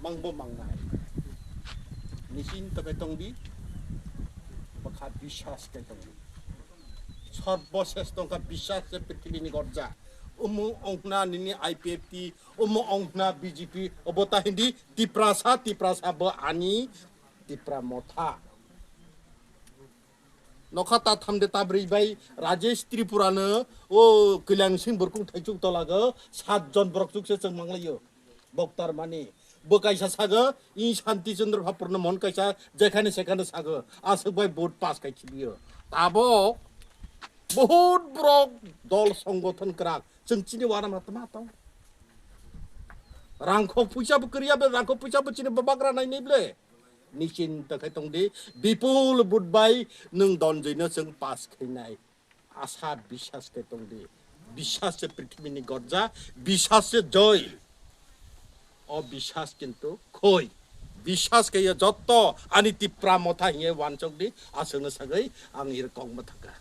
망보 망나이 니신 তবে তংদি বখা বিশ্বাস কে তংদি সর্বশেষ তংকা বিশ্বাস পৃথিবীনি গর্জা umu ongna nini IPFT umu ongna BJP obota hindi tiprasa ba ani tipra motha নখাতা থামদে তাবরি বাই রাজেশ ত্রিপুরানো ও কল্যাণ সিং বরকুং থাইচুক তলাগো 7 জন বরকচুকসে जों মাংলাयो বক্তার মানে বকাইসা সাগো ই শান্তি চন্দ্র ভাপরনো মন কাইসা যেখানে সেখানে সাগো আসবাই ভোট পাস কাইছি বিयो তাবো বহুত ব্রক দল সংগঠন করাক जों চিনি ওয়ারা মাতমাতাও রাংখো পয়সাবো করিয়াবে রাংখো পয়সাবো চিনি বাবাগ্রা নাইনিবলে निचिन तखाय तंगदि विपुल बुटबाय नों दनजैनो जों पास खैनाय आशा বিশ্বাস के तंगदि বিশ্বাস से पृथ्वीनि गरजा বিশ্বাস से जय अविश्वास किन्तु खय বিশ্বাস के जत्त आनि तिप्रा मथा हिए वानचोकदि आसंनो सागै आं इरकम थाका